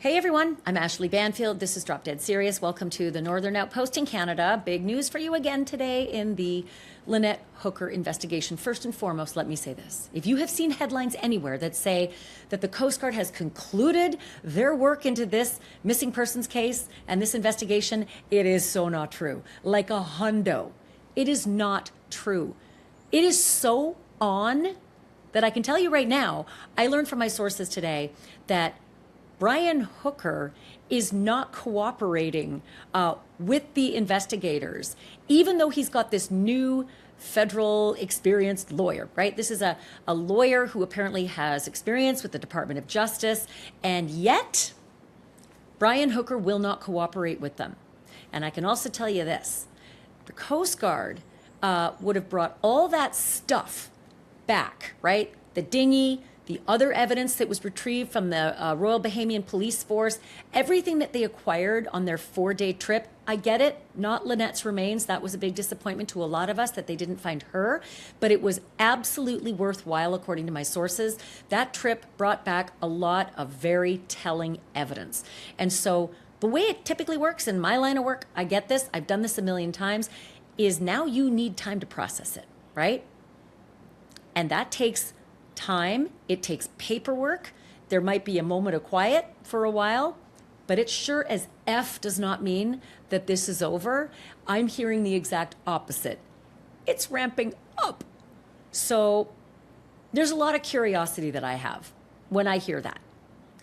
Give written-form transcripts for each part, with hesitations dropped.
Hey everyone, I'm Ashleigh Banfield. This is Drop Dead Serious. Welcome to the Northern Outpost in Canada. Big news for you again today in the Lynette Hooker investigation. First and foremost, let me say this. If you have seen headlines anywhere that say that the Coast Guard has concluded their work into this missing persons case and this investigation, it is so not true. Like a hundo. It is not true. It is so on that I can tell you right now, I learned from my sources today that Brian Hooker is not cooperating with the investigators, even though he's got this new federal experienced lawyer, right? This is a lawyer who apparently has experience with the Department of Justice, and yet Brian Hooker will not cooperate with them. And I can also tell you this, the Coast Guard would have brought all that stuff back, right? The dinghy, the other evidence that was retrieved from the Royal Bahamian Police Force, everything that they acquired on their 4-day trip. I get it, not Lynette's remains. That was a big disappointment to a lot of us that they didn't find her, but it was absolutely worthwhile according to my sources. That trip brought back a lot of very telling evidence. And so the way it typically works in my line of work, I get this, I've done this a million times, is now you need time to process it, right? And that takes time, it takes paperwork. There might be a moment of quiet for a while, but it sure as F does not mean that this is over. I'm hearing the exact opposite. It's ramping up. So there's a lot of curiosity that I have when I hear that.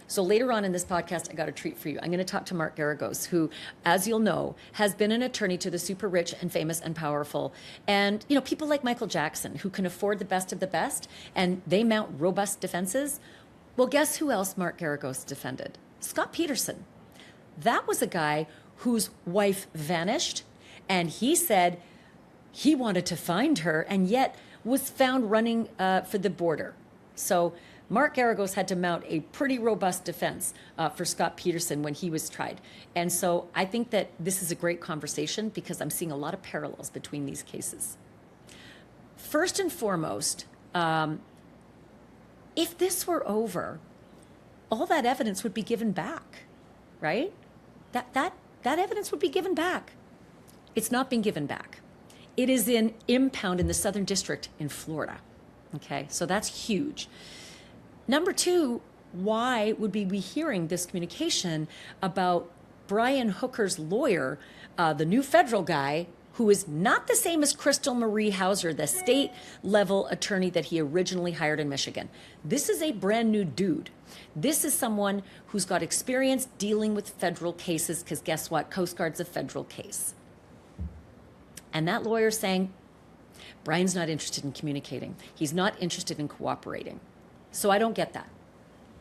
So later on in this podcast, I got a treat for you. I'm going to talk to Mark Geragos, who, as you'll know, has been an attorney to the super rich and famous and powerful. And, you know, people like Michael Jackson, who can afford the best of the best, and they mount robust defenses. Well, guess who else Mark Geragos defended? Scott Peterson. That was a guy whose wife vanished, and he said he wanted to find her, and yet was found running for the border. So Mark Geragos had to mount a pretty robust defense for Scott Peterson when he was tried. And so I think that this is a great conversation because I'm seeing a lot of parallels between these cases. First and foremost, if this were over, all that evidence would be given back, right? That evidence would be given back. It's not being given back. It is in impound in the Southern District in Florida. Okay, so that's huge. Number two, why would we be hearing this communication about Brian Hooker's lawyer, the new federal guy, who is not the same as Crystal Marie Hauser, the state-level attorney that he originally hired in Michigan? This is a brand new dude. This is someone who's got experience dealing with federal cases, because guess what? Coast Guard's a federal case. And that lawyer's saying, Brian's not interested in communicating. He's not interested in cooperating. So I don't get that.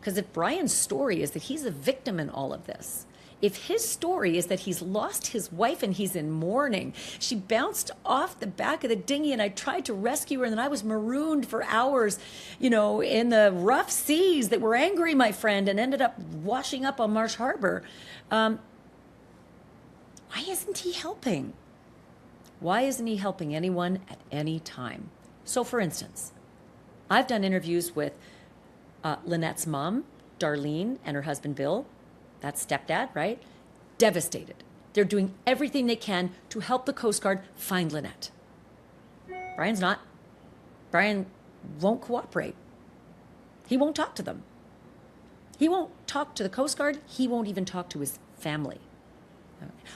Because if Brian's story is that he's a victim in all of this, if his story is that he's lost his wife and he's in mourning, she bounced off the back of the dinghy and I tried to rescue her and then I was marooned for hours, you know, in the rough seas that were angry, my friend, and ended up washing up on Marsh Harbor. Why isn't he helping? Why isn't he helping anyone at any time? So for instance, I've done interviews with Lynette's mom, Darlene, and her husband, Bill. That's stepdad, right? Devastated. They're doing everything they can to help the Coast Guard find Lynette. Brian's not. Brian won't cooperate. He won't talk to them. He won't talk to the Coast Guard. He won't even talk to his family.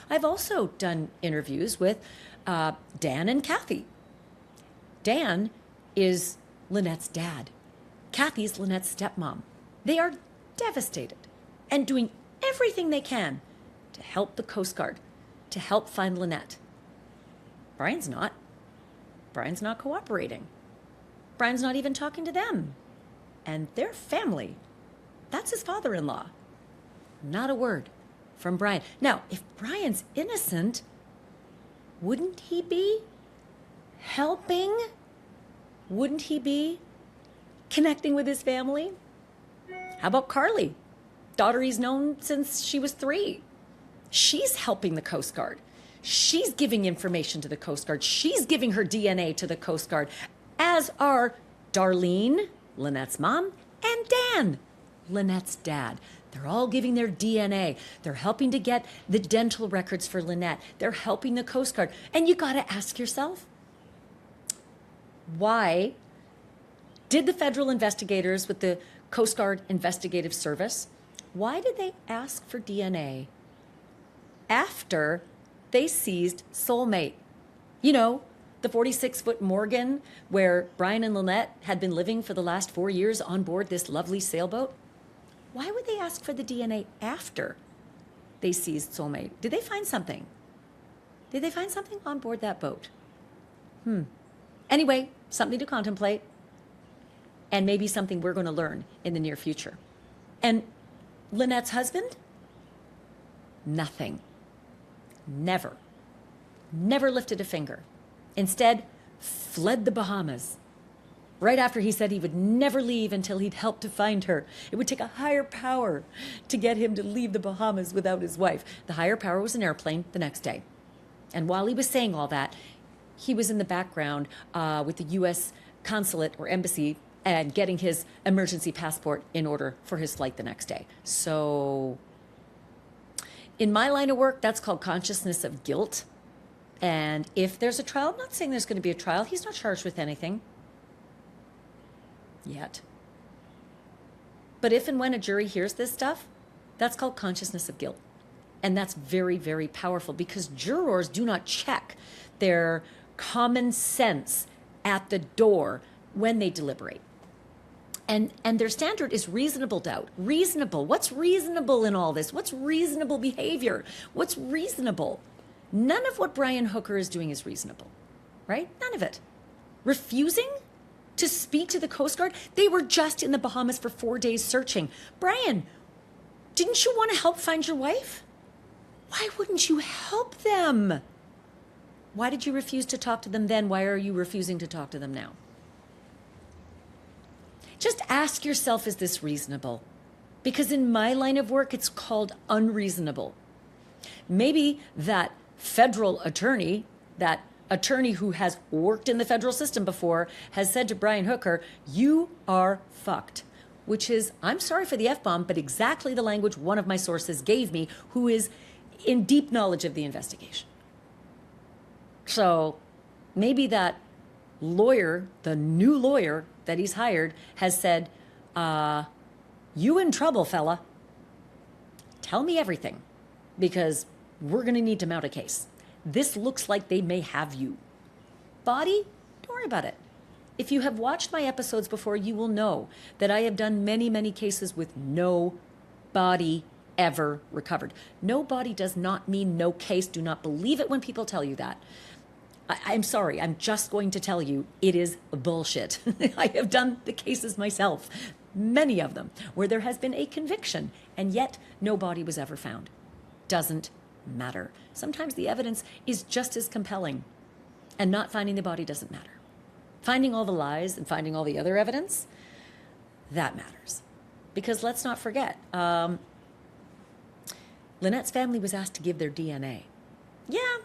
I've also done interviews with Dan and Kathy. Dan is Lynette's dad. Kathy's Lynette's stepmom. They are devastated and doing everything they can to help the Coast Guard, to help find Lynette. Brian's not. Brian's not cooperating. Brian's not even talking to them. And their family, that's his father-in-law. Not a word from Brian. Now, if Brian's innocent, wouldn't he be helping? Wouldn't he be connecting with his family? How about Carly? Daughter he's known since she was 3. She's helping the Coast Guard. She's giving information to the Coast Guard. She's giving her DNA to the Coast Guard, as are Darlene, Lynette's mom, and Dan, Lynette's dad. They're all giving their DNA. They're helping to get the dental records for Lynette. They're helping the Coast Guard. And you got to ask yourself, why did the federal investigators with the Coast Guard Investigative Service, why did they ask for DNA after they seized Soulmate? You know, the 46-foot Morgan where Brian and Lynette had been living for the last 4 years on board this lovely sailboat. Why would they ask for the DNA after they seized Soulmate? Did they find something? Did they find something on board that boat? Anyway, something to contemplate, and maybe something we're going to learn in the near future. And Lynette's husband? Nothing. Never lifted a finger. Instead, fled the Bahamas. Right after he said he would never leave until he'd helped to find her. It would take a higher power to get him to leave the Bahamas without his wife. The higher power was an airplane the next day. And while he was saying all that, he was in the background with the U.S. consulate or embassy and getting his emergency passport in order for his flight the next day. So in my line of work, that's called consciousness of guilt. And if there's a trial, I'm not saying there's going to be a trial. He's not charged with anything yet. But if and when a jury hears this stuff, that's called consciousness of guilt. And that's very, very powerful because jurors do not check their common sense at the door when they deliberate. And their standard is reasonable doubt. Reasonable. What's reasonable in all this? What's reasonable behavior? What's reasonable? None of what Brian Hooker is doing is reasonable, right? None of it. Refusing to speak to the Coast Guard? They were just in the Bahamas for 4 days searching. Brian, didn't you want to help find your wife? Why wouldn't you help them? Why did you refuse to talk to them then? Why are you refusing to talk to them now? Just ask yourself, is this reasonable? Because in my line of work, it's called unreasonable. Maybe that federal attorney, that attorney who has worked in the federal system before, has said to Brian Hooker, you are fucked. Which is, I'm sorry for the F-bomb, but exactly the language one of my sources gave me, who is in deep knowledge of the investigation. So maybe that lawyer, the new lawyer that he's hired, has said, you in trouble, fella. Tell me everything, because we're going to need to mount a case. This looks like they may have you. Body, don't worry about it. If you have watched my episodes before, you will know that I have done many, many cases with no body ever recovered. No body does not mean no case. Do not believe it when people tell you that. I'm sorry. I'm just going to tell you it is bullshit. I have done the cases myself, many of them, where there has been a conviction and yet no body was ever found. Doesn't matter. Sometimes the evidence is just as compelling, and not finding the body doesn't matter. Finding all the lies and finding all the other evidence, that matters. Because let's not forget, Lynette's family was asked to give their DNA. Yeah,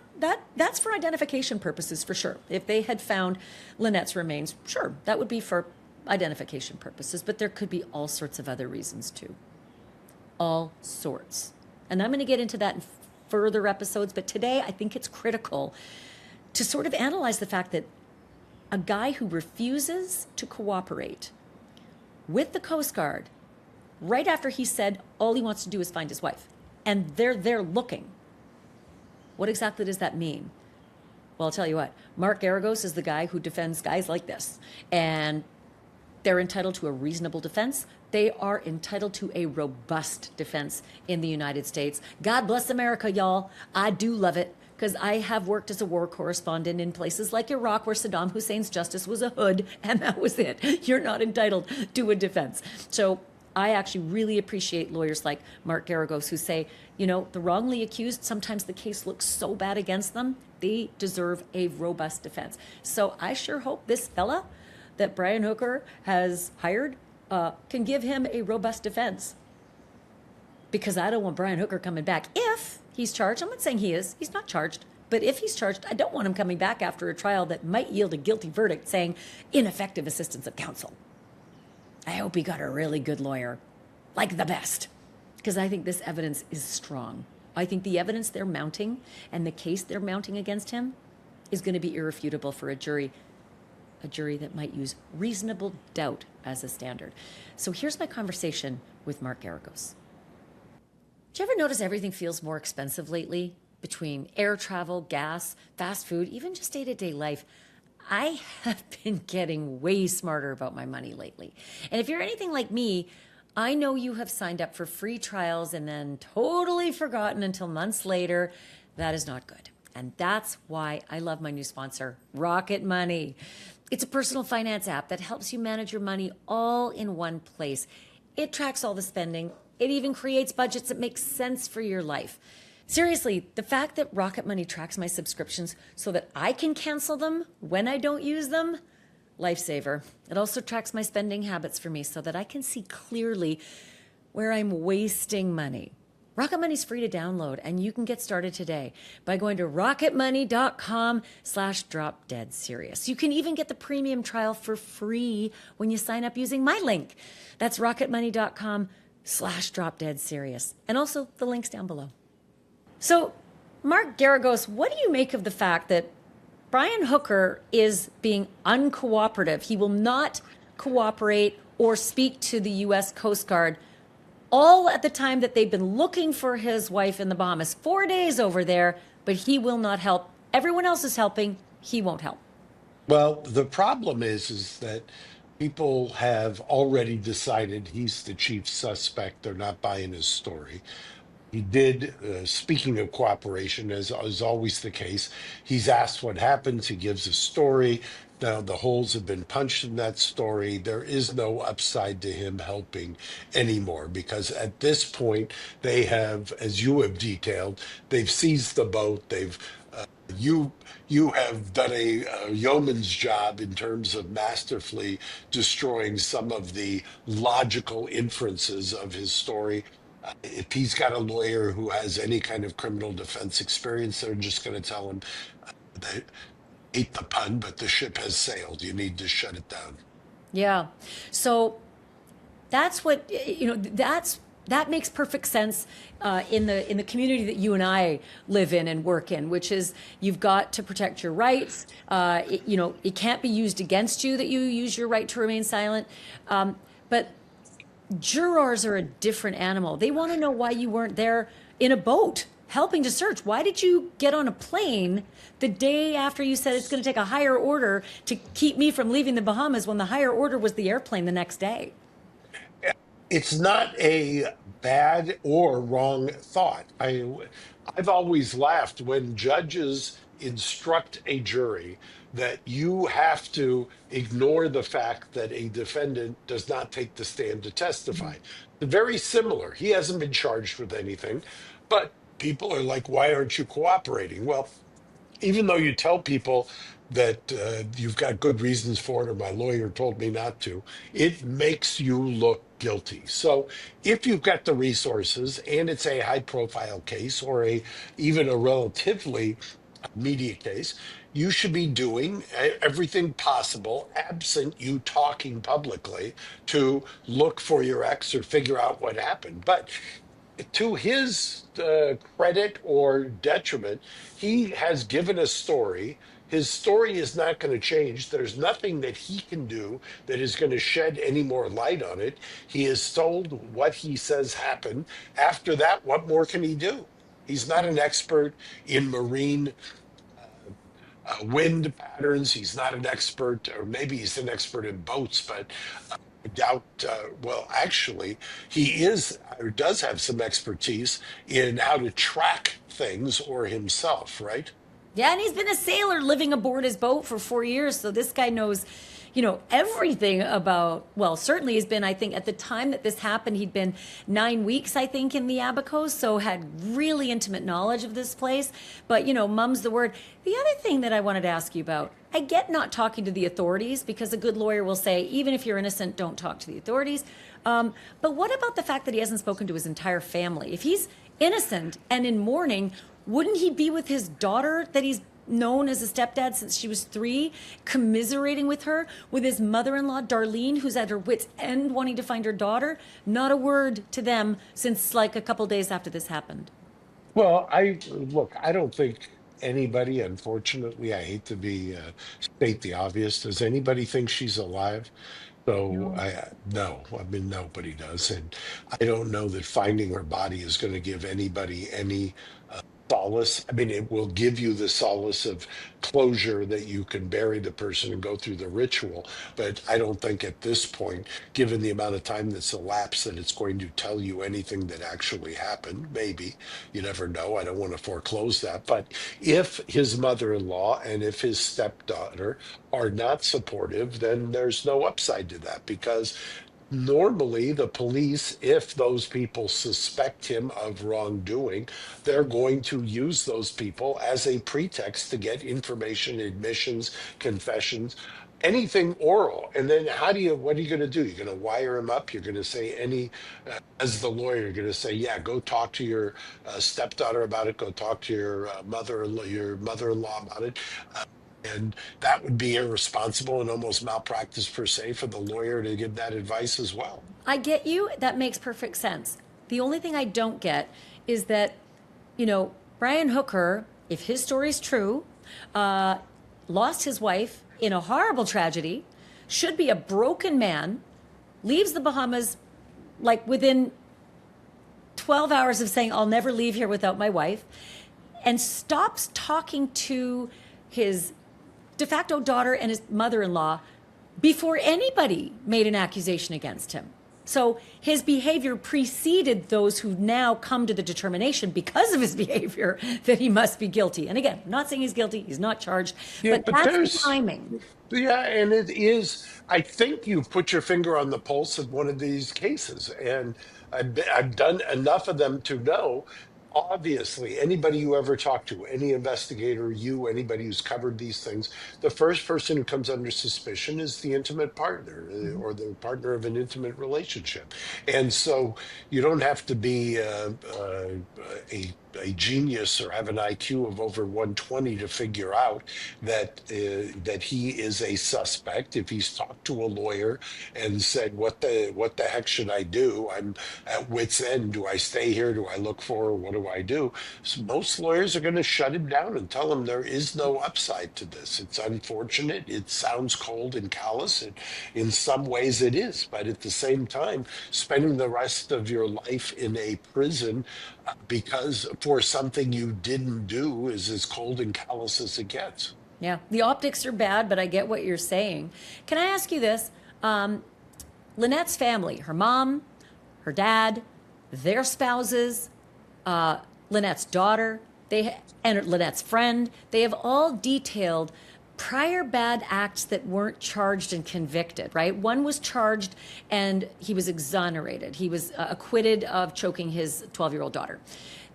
that's for identification purposes for sure. If they had found Lynette's remains, sure, that would be for identification purposes, but there could be all sorts of other reasons too. All sorts. And I'm going to get into that in further episodes, but today I think it's critical to sort of analyze the fact that a guy who refuses to cooperate with the Coast Guard right after he said all he wants to do is find his wife, and they're there looking. What exactly does that mean? Well, I'll tell you what. Mark Geragos is the guy who defends guys like this, and they're entitled to a reasonable defense. They are entitled to a robust defense in the United States. God bless America, y'all. I do love it, because I have worked as a war correspondent in places like Iraq where Saddam Hussein's justice was a hood, and that was it. You're not entitled to a defense. So I actually really appreciate lawyers like Mark Geragos who say, you know, the wrongly accused, sometimes the case looks so bad against them, they deserve a robust defense. So I sure hope this fella that Brian Hooker has hired can give him a robust defense. Because I don't want Brian Hooker coming back if he's charged. I'm not saying he is. He's not charged. But if he's charged, I don't want him coming back after a trial that might yield a guilty verdict saying ineffective assistance of counsel. I hope he got a really good lawyer, like the best. because I think this evidence is strong. I think the evidence they're mounting and the case they're mounting against him is going to be irrefutable for a jury that might use reasonable doubt as a standard. So here's my conversation with Mark Geragos. Do you ever notice everything feels more expensive lately? Between air travel, gas, fast food, even just day-to-day life, I have been getting way smarter about my money lately. And if you're anything like me, I know you have signed up for free trials and then totally forgotten until months later. That is not good. And that's why I love my new sponsor, Rocket Money. It's a personal finance app that helps you manage your money all in one place. It tracks all the spending. It even creates budgets that make sense for your life. Seriously, the fact that Rocket Money tracks my subscriptions so that I can cancel them when I don't use them, lifesaver. It also tracks my spending habits for me so that I can see clearly where I'm wasting money. Rocket Money's free to download, and you can get started today by going to rocketmoney.com/dropdeadserious. You can even get the premium trial for free when you sign up using my link. That's rocketmoney.com/dropdeadserious. And also the link's down below. So, Mark Geragos, what do you make of the fact that Brian Hooker is being uncooperative? He will not cooperate or speak to the U.S. Coast Guard, all at the time that they've been looking for his wife in the Bahamas. 4 days over there, but he will not help. Everyone else is helping. He won't help. Well, the problem is that people have already decided he's the chief suspect. They're not buying his story. He did, speaking of cooperation, as is always the case, he's asked what happens. He gives a story. Now, the holes have been punched in that story. There is no upside to him helping anymore because at this point, they have, as you have detailed, they've seized the boat. You have done a yeoman's job in terms of masterfully destroying some of the logical inferences of his story. If he's got a lawyer who has any kind of criminal defense experience, they're just going to tell him, they hate the pun, but the ship has sailed. You need to shut it down. Yeah. So that's what, that makes perfect sense in the community that you and I live in and work in, which is you've got to protect your rights. It can't be used against you that you use your right to remain silent. But jurors are a different animal. They want to know why you weren't there in a boat helping to search. Why did you get on a plane the day after you said it's going to take a higher order to keep me from leaving the Bahamas when the higher order was the airplane the next day? It's not a bad or wrong thought. I've always laughed when judges instruct a jury that you have to ignore the fact that a defendant does not take the stand to testify. They're very similar. He hasn't been charged with anything, but people are like, why aren't you cooperating? Well, even though you tell people that you've got good reasons for it, or my lawyer told me not to, it makes you look guilty. So if you've got the resources and it's a high profile case or even a relatively media case, you should be doing everything possible, absent you talking publicly, to look for your ex or figure out what happened. But to his credit or detriment, he has given a story. His story is not going to change. There's nothing that he can do that is going to shed any more light on it. He has told what he says happened. After that, what more can he do? He's not an expert in marine wind patterns. He's not an expert, or maybe he's an expert in boats, but I doubt, actually, he is or does have some expertise in how to track things or himself, right? Yeah, and he's been a sailor living aboard his boat for 4 years. So this guy knows, everything about, well, certainly he's been, I think, at the time that this happened, he'd been 9 weeks, I think, in the Abacos, so had really intimate knowledge of this place. But, mum's the word. The other thing that I wanted to ask you about, I get not talking to the authorities because a good lawyer will say, even if you're innocent, don't talk to the authorities. But what about the fact that he hasn't spoken to his entire family? If he's innocent and in mourning, wouldn't he be with his daughter that he's known as a stepdad since she was 3, commiserating with her, with his mother-in-law, Darlene, who's at her wit's end wanting to find her daughter. Not a word to them since like a couple days after this happened. Well, I look, I don't think anybody, unfortunately, I hate to be state the obvious. Does anybody think she's alive? So No. I no, I mean nobody does, and I don't know that finding her body is going to give anybody any solace. I mean, it will give you the solace of closure that you can bury the person and go through the ritual. But I don't think at this point, given the amount of time that's elapsed, that it's going to tell you anything that actually happened. Maybe you never know. I don't want to foreclose that. But if his mother-in-law and if his stepdaughter are not supportive, then there's no upside to that because normally the police, if those people suspect him of wrongdoing, they're going to use those people as a pretext to get information, admissions, confessions, anything oral. And then what are you going to do? You're going to wire him up. You're going to say as the lawyer, you're going to say, yeah, go talk to your stepdaughter about it. Go talk to your mother-in-law about it. And that would be irresponsible and almost malpractice per se for the lawyer to give that advice as well. I get you. That makes perfect sense. The only thing I don't get is that, you know, Brian Hooker, if his story's true, lost his wife in a horrible tragedy, should be a broken man, leaves the Bahamas like within 12 hours of saying, I'll never leave here without my wife, and stops talking to his de facto daughter and his mother-in-law before anybody made an accusation against him. So his behavior preceded those who now come to the determination because of his behavior that he must be guilty. And again, I'm not saying he's guilty, he's not charged, Yeah, but but that's the timing. yeah, and it is. I think you've put your finger on the pulse of one of these cases, and I've done enough of them to know. Obviously, anybody you ever talk to, any investigator, anybody who's covered these things, the first person who comes under suspicion is the intimate partner or the partner of an intimate relationship. And so you don't have to be a genius or have an IQ of over 120 to figure out that he is a suspect. If he's talked to a lawyer and said, "What the heck should I do? I'm at wit's end. Do I stay here? Do I look for her? What do I do?" So most lawyers are going to shut him down and tell him there is no upside to this. It's unfortunate. It sounds cold and callous. And in some ways it is. But at the same time, spending the rest of your life in a prison because for something you didn't do is as cold and callous as it gets. Yeah, the optics are bad, but I get what you're saying. Can I ask you this? Lynette's family, her mom, her dad, their spouses, Lynette's daughter, and Lynette's friend, they have all detailed prior bad acts that weren't charged and convicted, right? One was charged and he was exonerated. He was acquitted of choking his 12-year-old daughter.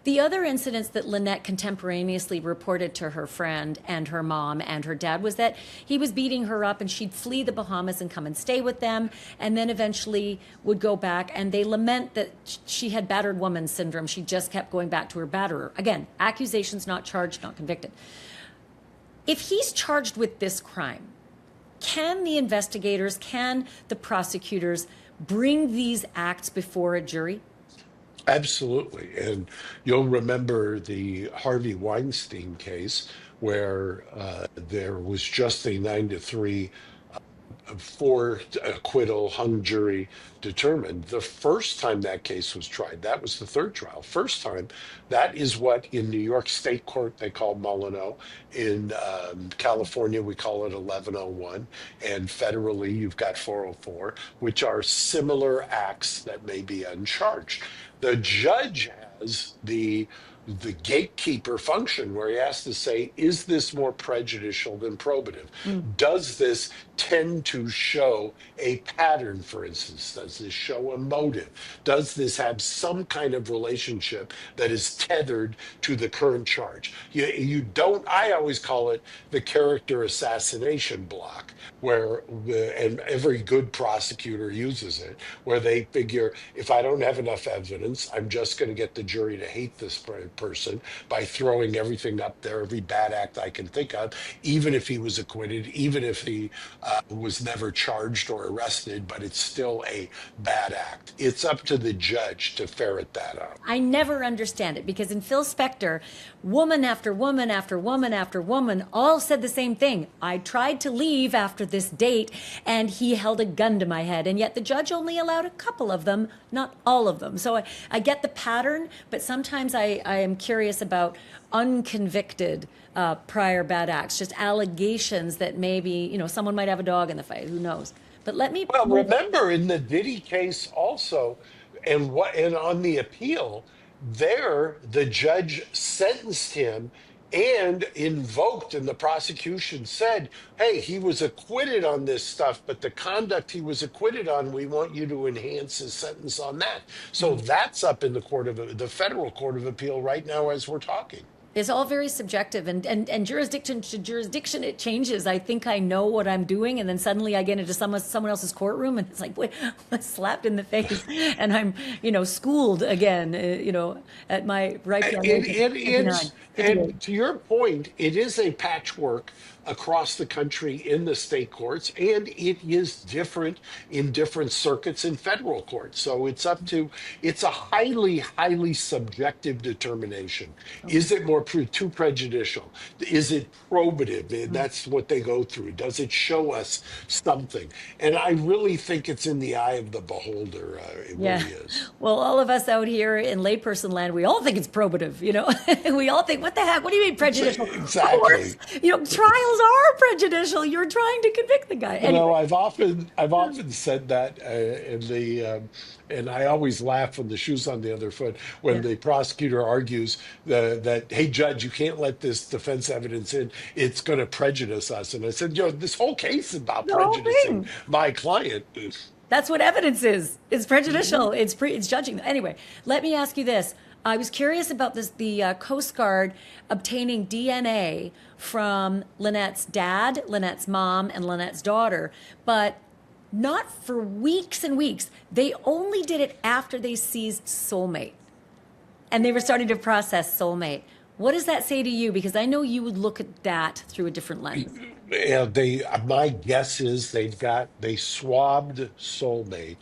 The other incidents that Lynette contemporaneously reported to her friend and her mom and her dad was that he was beating her up and she'd flee the Bahamas and come and stay with them and then eventually would go back, and they lament that she had battered woman syndrome. She just kept going back to her batterer. Again, accusations not charged, not convicted. If he's charged with this crime, can the investigators, can the prosecutors bring these acts before a jury? Absolutely. And you'll remember the Harvey Weinstein case where there was just a 9-3 for acquittal hung jury determined. The first time that case was tried, that was the third trial. First time, that is what in New York State Court they call Molyneux. In California, we call it 1101. And federally, you've got 404, which are similar acts that may be uncharged. The judge has the gatekeeper function where he has to say, is this more prejudicial than probative? Does this tend to show a pattern, for instance? Does this show a motive? Does this have some kind of relationship that is tethered to the current charge? You don't, I always call it the character assassination block, and every good prosecutor uses it, where they figure if I don't have enough evidence, I'm just going to get the jury to hate this person by throwing everything up there, every bad act I can think of, even if he was acquitted, even if he was never charged or arrested, but it's still a bad act. It's up to the judge to ferret that out. I never understand it because in Phil Spector, woman after woman after woman after woman all said the same thing. I tried to leave after this date and he held a gun to my head. And yet the judge only allowed a couple of them, not all of them. So I get the pattern, but sometimes I am curious about unconvicted prior bad acts, just allegations that maybe, someone might have a dog in the fight. Who knows? But let me Well, move. remember in the Diddy case also, and on the appeal, there the judge sentenced him and invoked, and the prosecution said, "Hey, he was acquitted on this stuff, but the conduct he was acquitted on, we want you to enhance his sentence on that." So that's up in the federal court of appeal right now as we're talking. It's all very subjective and jurisdiction to jurisdiction it changes. I think I know what I'm doing and then suddenly I get into someone else's courtroom and it's like, wait, I'm slapped in the face and I'm, schooled again, at my ripe young age of It 59, is, 58. and to your point, it is a patchwork across the country in the state courts, and it is different in different circuits in federal courts. So it's a highly, highly subjective determination. Is it too prejudicial? Is it probative? And that's what they go through. Does it show us something? And I really think it's in the eye of the beholder. It Yeah. really is. Well, all of us out here in layperson land, we all think it's probative, we all think, what the heck? What do you mean prejudicial? Of course. Exactly. Trials are prejudicial. You're trying to convict the guy. Anyway, I've often said that, and I always laugh when the shoe's on the other foot when yeah. the prosecutor argues that, hey, judge, you can't let this defense evidence in. It's going to prejudice us. And I said, this whole case is about The whole prejudicing thing. my client. That's what evidence is. It's prejudicial. It's judging. Anyway, let me ask you this. I was curious about this, the Coast Guard obtaining DNA from Lynette's dad, Lynette's mom, and Lynette's daughter, but not for weeks and weeks. They only did it after they seized Soulmate. And they were starting to process Soulmate. What does that say to you? Because I know you would look at that through a different lens. Yeah, my guess is they swabbed Soulmate.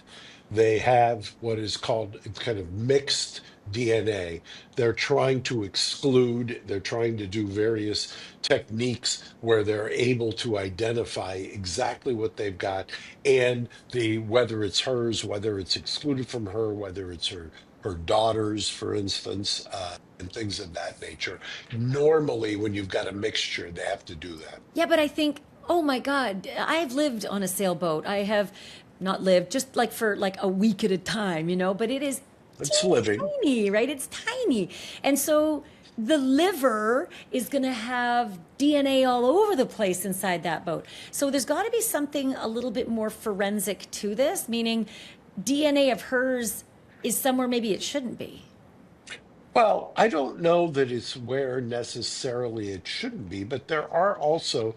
They have what is called kind of mixed DNA. They're trying to do various techniques where they're able to identify exactly what they've got and whether it's hers, whether it's excluded from her, whether it's her daughters, for instance, and things of that nature. Normally, when you've got a mixture, they have to do that. Yeah, but I think, oh my God, I've lived on a sailboat. I have not lived just like for like a week at a time, but it is It's teeny living. tiny, right? It's tiny. And so the liver is going to have DNA all over the place inside that boat. So there's got to be something a little bit more forensic to this, meaning DNA of hers is somewhere maybe it shouldn't be. Well, I don't know that it's where necessarily it shouldn't be, but there are also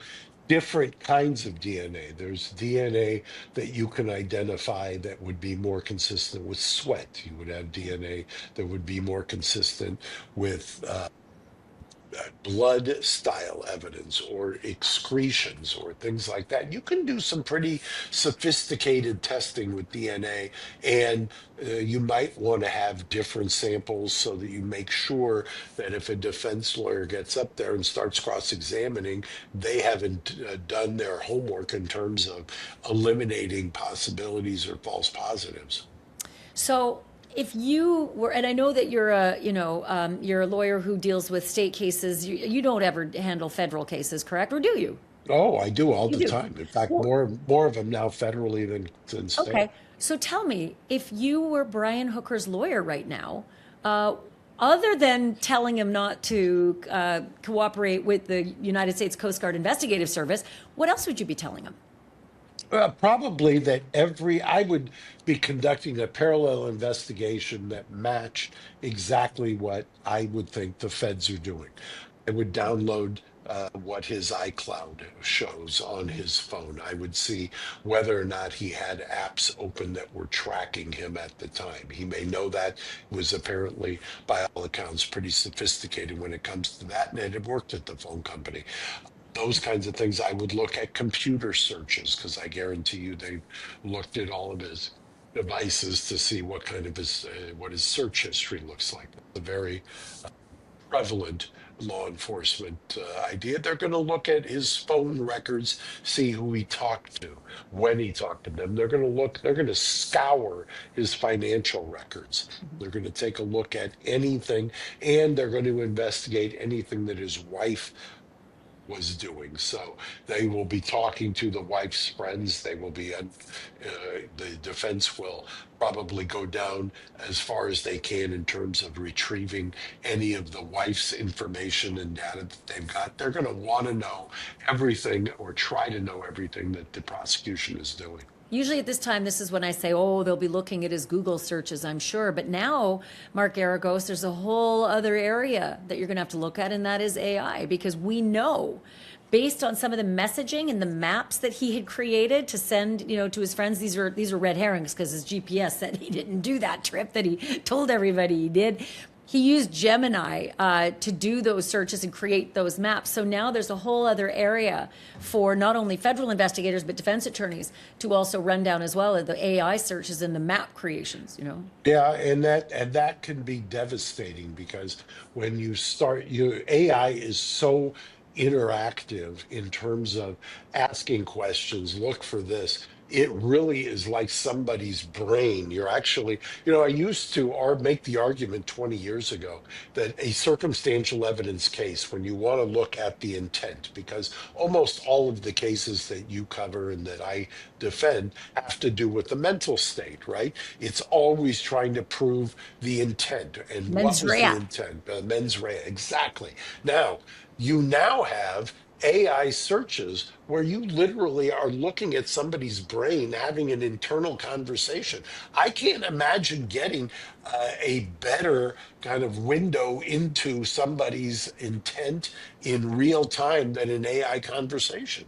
different kinds of DNA. There's DNA that you can identify that would be more consistent with sweat. You would have DNA that would be more consistent with blood style evidence or excretions or things like that. You can do some pretty sophisticated testing with DNA, and you might want to have different samples so that you make sure that if a defense lawyer gets up there and starts cross-examining, they haven't done their homework in terms of eliminating possibilities or false positives. So if you were, and I know that you're you're a lawyer who deals with state cases. You don't ever handle federal cases, correct? Or do you? Oh, I do all You the do. time. In fact, Well, more of them now federally than state. okay. So tell me, if you were Brian Hooker's lawyer right now, uh, other than telling him not to cooperate with the United States Coast Guard Investigative Service, what else would you be telling him? Probably that I would be conducting a parallel investigation that matched exactly what I would think the feds are doing. I would download what his iCloud shows on his phone. I would see whether or not he had apps open that were tracking him at the time. He may know that. Was apparently, by all accounts, pretty sophisticated when it comes to that, and it had worked at the phone company. Those kinds of things. I would look at computer searches because I guarantee you they've looked at all of his devices to see what kind of what his search history looks like. It's a very prevalent law enforcement idea. They're going to look at his phone records, see who he talked to, when he talked to them. They're going to scour his financial records. They're going to take a look at anything, and they're going to investigate anything that his wife was doing. So they will be talking to the wife's friends. The defense will probably go down as far as they can in terms of retrieving any of the wife's information and data that they've got. They're going to want to know everything or try to know everything that the prosecution is doing. Usually at this time, this is when I say, oh, they'll be looking at his Google searches, I'm sure. But now, Mark Geragos, there's a whole other area that you're going to have to look at, and that is AI, because we know, based on some of the messaging and the maps that he had created to send, to his friends, these are red herrings because his GPS said he didn't do that trip that he told everybody he did. He used Gemini to do those searches and create those maps. So now there's a whole other area for not only federal investigators, but defense attorneys to also run down as well the AI searches and the map creations. Yeah, and that can be devastating because when you start, AI is so interactive in terms of asking questions, look for this. It really is like somebody's brain. You're actually, I used to make the argument 20 years ago that a circumstantial evidence case, when you want to look at the intent, because almost all of the cases that you cover and that I defend have to do with the mental state, right? It's always trying to prove the intent. And what Mens was rea. the intent? Mens rea, exactly. Now, you now have AI searches where you literally are looking at somebody's brain having an internal conversation. I can't imagine getting a better kind of window into somebody's intent in real time than an AI conversation.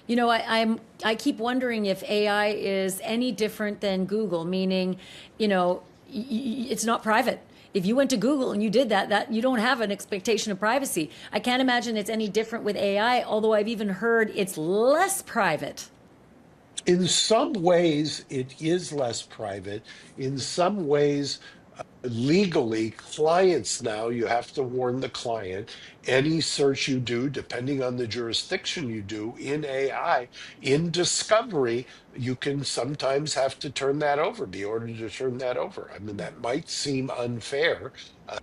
I keep wondering if AI is any different than Google, meaning, it's not private. If you went to Google and you did that you don't have an expectation of privacy. I can't imagine it's any different with AI, although I've even heard it's less private. In some ways, it is less private. In some ways, legally, clients now, you have to warn the client. Any search you do, depending on the jurisdiction you do in AI, in discovery, you can sometimes have to turn that over, be ordered to turn that over. I mean, that might seem unfair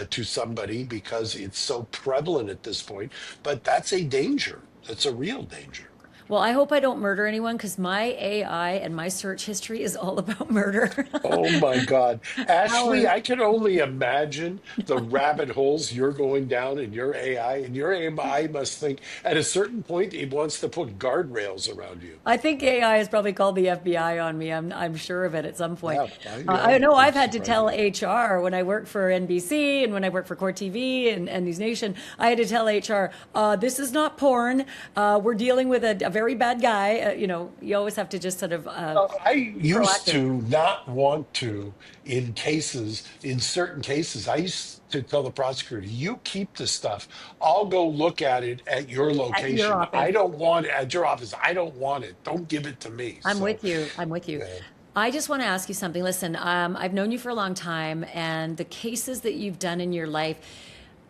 to somebody because it's so prevalent at this point, but that's a danger. That's a real danger. Well, I hope I don't murder anyone because my AI and my search history is all about murder. Oh my God. Ashley, Hours. I can only imagine the rabbit holes you're going down in your AI, and your AI must think at a certain point it wants to put guardrails around you. I think AI has probably called the FBI on me. I'm sure of it at some point. Yeah, I know I've wouldn't had to surprise tell me. HR when I worked for NBC and when I worked for Court TV and News Nation. I had to tell HR, this is not porn. We're dealing with a very bad guy. You always have to just sort of Well, I used proactive. to not want to in certain cases, I used to tell the prosecutor, you keep the stuff. I'll go look at it at your At your location. office. I don't want it at your office. I don't want it. Don't give it to me. I'm So, with you. I'm with you. uh, I just want to ask you something. Listen, I've known you for a long time, and the cases that you've done in your life,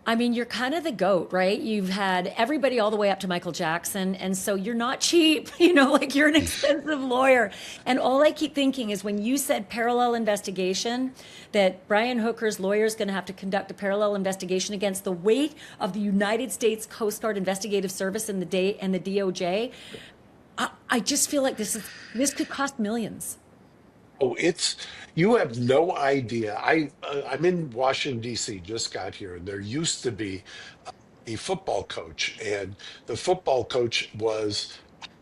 I mean, you're kind of the goat, right? You've had everybody all the way up to Michael Jackson, and so you're not cheap, like you're an expensive lawyer. And all I keep thinking is when you said parallel investigation, that Brian Hooker's lawyer is going to have to conduct a parallel investigation against the weight of the United States Coast Guard Investigative Service and the DOJ. I just feel like this could cost millions. Oh, you have no idea. I'm in Washington D.C. Just got here, and there used to be a football coach, and the football coach was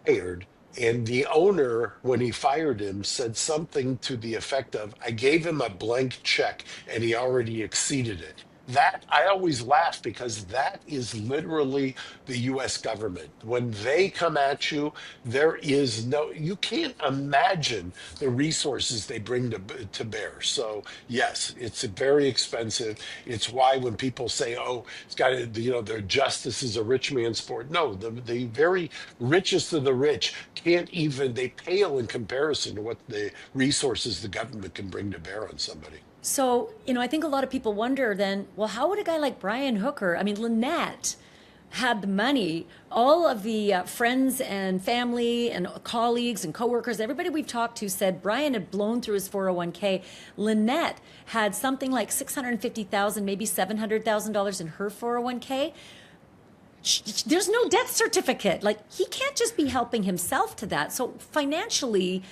hired, and the owner, when he fired him, said something to the effect of, "I gave him a blank check, and he already exceeded it." That I always laugh because that is literally the US government. When they come at you, there is no, you can't imagine the resources they bring to bear. So yes, it's very expensive. It's why when people say, oh, it's got to, their justice is a rich man's sport. No, the very richest of the rich can't even, they pale in comparison to what the resources the government can bring to bear on somebody. So, I think a lot of people wonder then, well, how would a guy like Brian Hooker, I mean, Lynette had the money, all of the friends and family and colleagues and coworkers, everybody we've talked to said Brian had blown through his 401k. Lynette had something like 650,000, maybe $700,000 in her 401k. There's no death certificate. Like, he can't just be helping himself to that. So financially,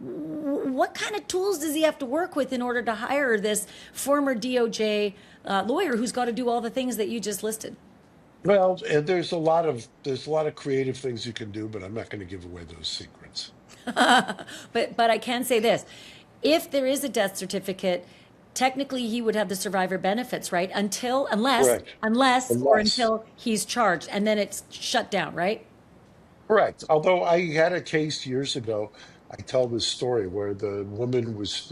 what kind of tools does he have to work with in order to hire this former DOJ lawyer who's got to do all the things that you just listed? Well, and there's a lot of creative things you can do, but I'm not going to give away those secrets. But I can say this: if there is a death certificate, technically he would have the survivor benefits, right? Correct. Unless. Until he's charged, and then it's shut down, right? Correct. Although I had a case years ago, I tell this story where the woman was,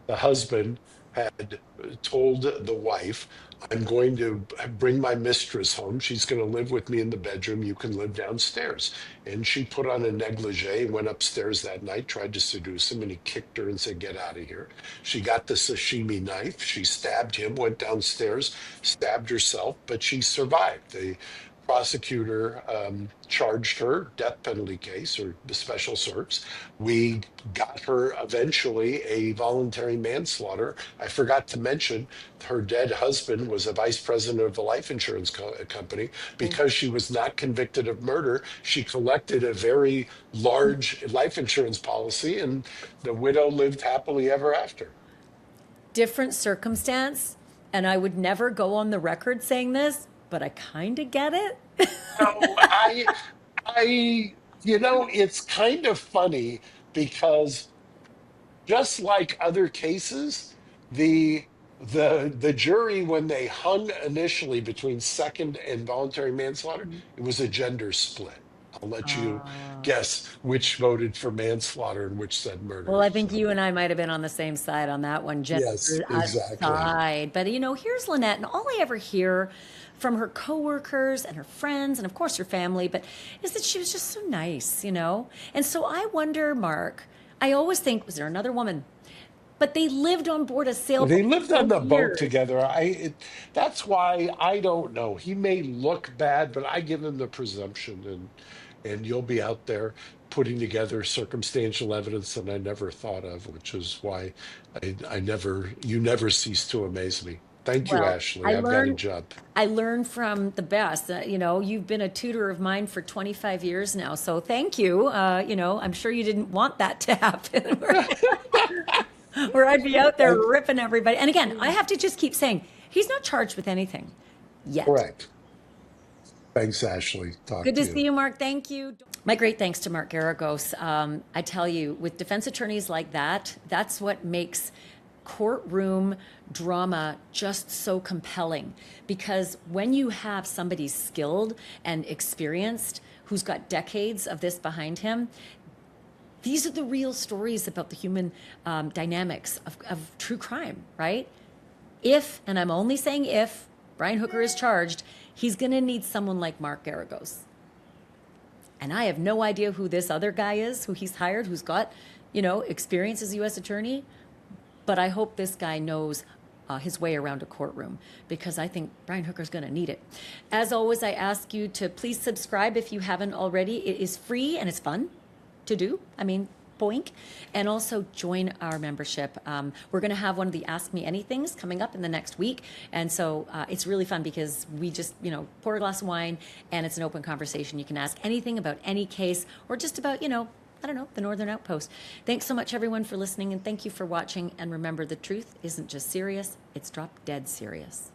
the husband had told the wife, I'm going to bring my mistress home. She's going to live with me in the bedroom. You can live downstairs. And she put on a negligee and went upstairs that night, tried to seduce him, and he kicked her and said, get out of here. She got the sashimi knife. She stabbed him, went downstairs, stabbed herself, but she survived. The prosecutor charged her death penalty case or the special circs. We got her eventually a voluntary manslaughter. I forgot to mention her dead husband was a vice president of a life insurance company. Because she was not convicted of murder, she collected a very large life insurance policy, and the widow lived happily ever after. Different circumstance, and I would never go on the record saying this, but I kind of get it. No, it's kind of funny because just like other cases, the the jury, when they hung initially between second and voluntary manslaughter, it was a gender split. I'll let you guess which voted for manslaughter and which said Well, murder. I think So you and I might have been on the same side on that one, gender yes, exactly. aside. But here's Lynette, and all I ever hear from her coworkers and her friends, and of course her family, but is that she was just so nice. And so I wonder, Mark, I always think, was there another woman? But they lived on board a They sailboat lived for on the boat years. together. That's why I don't know. He may look bad, but I give him the presumption, and you'll be out there putting together circumstantial evidence that I never thought of, which is why you never cease to amaze me. Thank you, Well, Ashley. I I've got to learned jump. I learned from the best. You've been a tutor of mine for 25 years now, so thank you. I'm sure you didn't want that to happen, where I'd be out there I, ripping everybody. And again, I have to just keep saying he's not charged with anything yet. correct. Thanks, Ashley. Talk Good to to see you. you, Mark. Thank you. My great thanks to Mark Geragos. I tell you, with defense attorneys like that, that's what makes courtroom drama just so compelling. Because when you have somebody skilled and experienced who's got decades of this behind him, these are the real stories about the human dynamics of true crime, right? If, and I'm only saying if, Brian Hooker is charged, he's going to need someone like Mark Geragos. And I have no idea who this other guy is, who he's hired, who's got, experience as a U.S. attorney. But I hope this guy knows his way around a courtroom, because I think Brian Hooker's going to need it. As always, I ask you to please subscribe if you haven't already. It is free and it's fun to do. I mean, boink. And also join our membership. We're going to have one of the Ask Me Anythings coming up in the next week. And so it's really fun because we just, pour a glass of wine and it's an open conversation. You can ask anything about any case or just about, I don't know, the Northern Outpost. Thanks so much, everyone, for listening, and thank you for watching. And remember, the truth isn't just serious, it's drop dead serious.